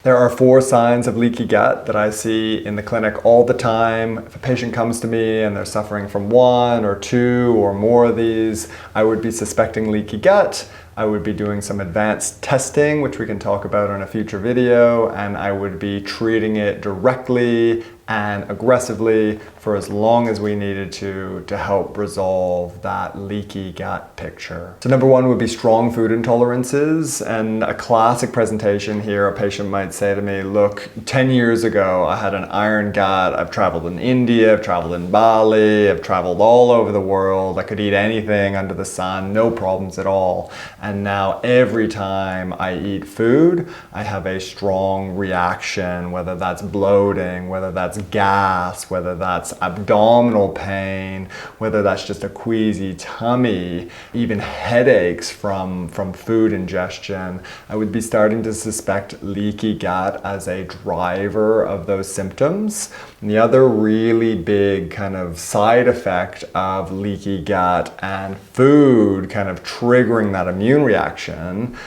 There are 4 signs of leaky gut that I see in the clinic all the time. If a patient comes to me and they're suffering from 1 or 2 or more of these, I would be suspecting leaky gut. I would be doing some advanced testing, which we can talk about in a future video, and I would be treating it directly and aggressively for as long as we needed to help resolve that leaky gut picture. So number 1 would be strong food intolerances, and a classic presentation here, a patient might say to me, look, 10 years ago I had an iron gut, I've traveled in India, I've traveled in Bali, I've traveled all over the world, I could eat anything under the sun, no problems at all. And now every time I eat food, I have a strong reaction, whether that's bloating, whether that's gas, whether that's abdominal pain, whether that's just a queasy tummy, even headaches from food ingestion. I would be starting to suspect leaky gut as a driver of those symptoms. And the other really big kind of side effect of leaky gut and food kind of triggering that immune reaction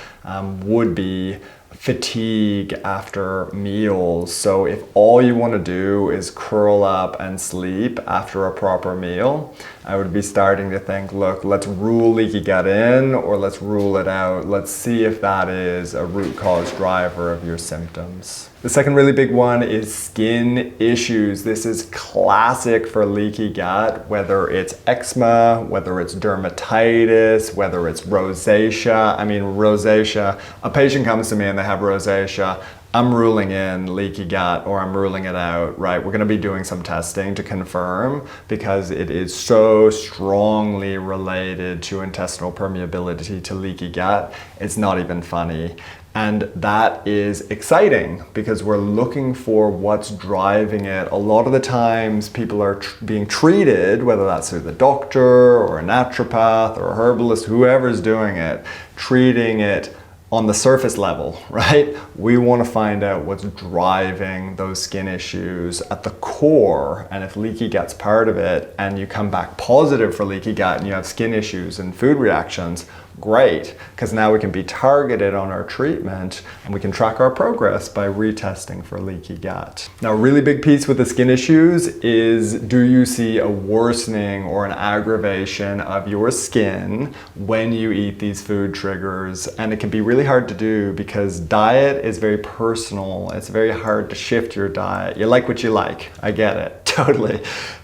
would be fatigue after meals. So if all you want to do is curl up and sleep after a proper meal, I would be starting to think, look, let's rule leaky gut in or let's rule it out. Let's see if that is a root cause driver of your symptoms. The second really big one is skin issues. This is classic for leaky gut, whether it's eczema, whether it's dermatitis, whether it's rosacea. I mean, rosacea, a patient comes to me and they have rosacea, I'm ruling in leaky gut or I'm ruling it out, right? We're gonna be doing some testing to confirm because it is so strongly related to intestinal permeability to leaky gut. It's not even funny. And that is exciting because we're looking for what's driving it. A lot of the times people are being treated, whether that's through the doctor or a naturopath or a herbalist, whoever's doing it, treating it on the surface level, right? We want to find out what's driving those skin issues at the core. And if leaky gut's part of it and you come back positive for leaky gut and you have skin issues and food reactions, great, because now we can be targeted on our treatment and we can track our progress by retesting for leaky gut. Now, a really big piece with the skin issues is, do you see a worsening or an aggravation of your skin when you eat these food triggers? And it can be really hard to do because diet is very personal. It's very hard to shift your diet. You like what you like. I get it, totally.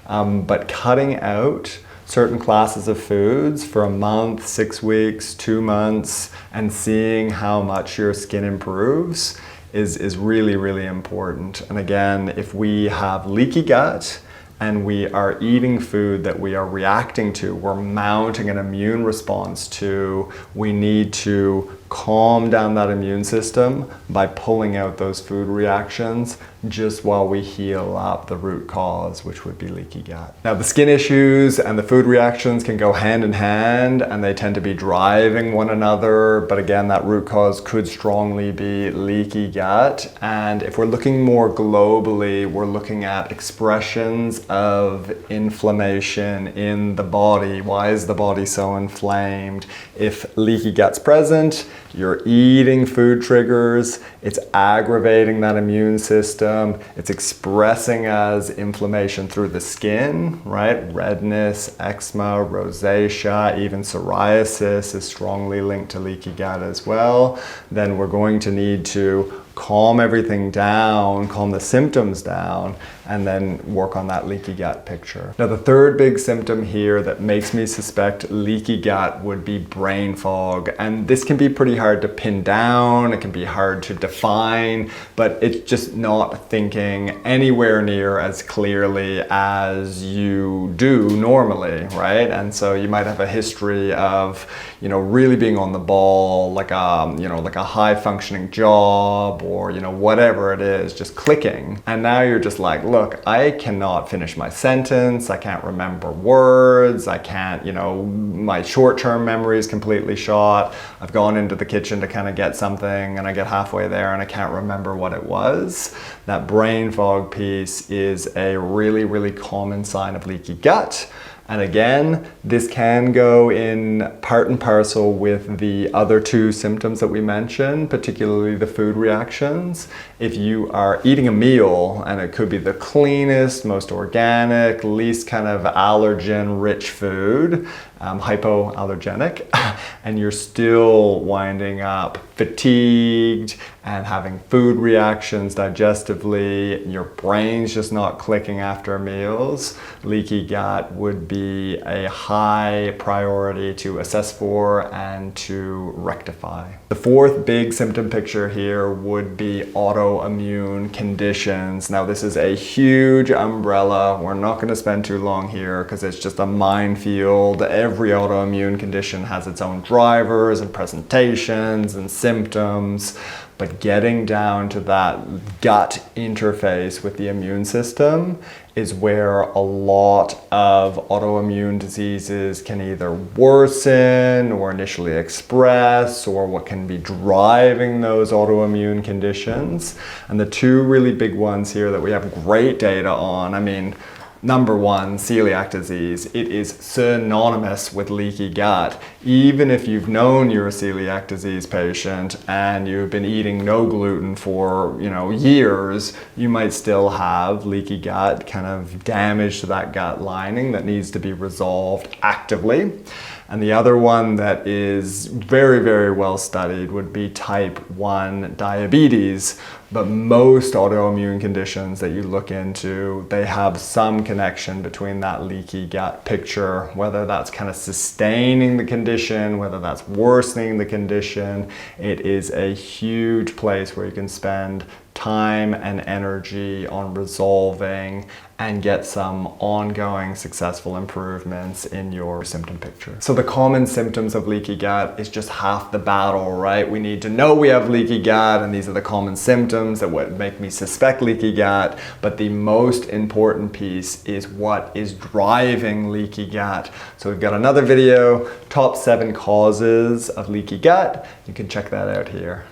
But cutting out certain classes of foods for a month, 6 weeks, 2 months, and seeing how much your skin improves is really, really important. And again, if we have leaky gut and we are eating food that we are reacting to, we're mounting an immune response to, we need to calm down that immune system by pulling out those food reactions just while we heal up the root cause, which would be leaky gut. Now, the skin issues and the food reactions can go hand in hand and they tend to be driving one another. But again, that root cause could strongly be leaky gut. And if we're looking more globally, we're looking at expressions of inflammation in the body. Why is the body so inflamed? If leaky gut's present, you're eating food triggers, it's aggravating that immune system, it's expressing as inflammation through the skin, right? Redness, eczema, rosacea, even psoriasis is strongly linked to leaky gut as well. Then we're going to need to calm everything down, calm the symptoms down, and then work on that leaky gut picture. Now, the third big symptom here that makes me suspect leaky gut would be brain fog. And this can be pretty hard to pin down, it can be hard to define, but it's just not thinking anywhere near as clearly as you do normally, right? And so you might have a history of, really being on the ball, like a high functioning job, or whatever it is, just clicking. And now you're just like, look, I cannot finish my sentence, I can't remember words, I can't, my short-term memory is completely shot. I've gone into the kitchen to kind of get something and I get halfway there and I can't remember what it was. That brain fog piece is a really, really common sign of leaky gut. And again, this can go in part and parcel with the other two symptoms that we mentioned, particularly the food reactions. If you are eating a meal, and it could be the cleanest, most organic, least kind of allergen-rich food, hypoallergenic, and you're still winding up fatigued and having food reactions digestively, your brain's just not clicking after meals, leaky gut would be a high priority to assess for and to rectify. The fourth big symptom picture here would be autoimmune conditions. Now this is a huge umbrella. We're not going to spend too long here because it's just a minefield. Every autoimmune condition has its own drivers and presentations and symptoms, but getting down to that gut interface with the immune system is where a lot of autoimmune diseases can either worsen or initially express, or what can be driving those autoimmune conditions. And the two really big ones here that we have great data on, I mean, number one, celiac disease. It is synonymous with leaky gut. Even if you've known you're a celiac disease patient and you've been eating no gluten for, years, you might still have leaky gut, kind of damage to that gut lining that needs to be resolved actively. And the other one that is very, very well studied would be type 1 diabetes. But most autoimmune conditions that you look into, they have some connection between that leaky gut picture, whether that's kind of sustaining the condition, whether that's worsening the condition. It is a huge place where you can spend time and energy on resolving and get some ongoing successful improvements in your symptom picture. So the common symptoms of leaky gut is just half the battle, right? We need to know we have leaky gut, and these are the common symptoms that would make me suspect leaky gut. But the most important piece is what is driving leaky gut. So we've got another video, top 7 causes of leaky gut. You can check that out here.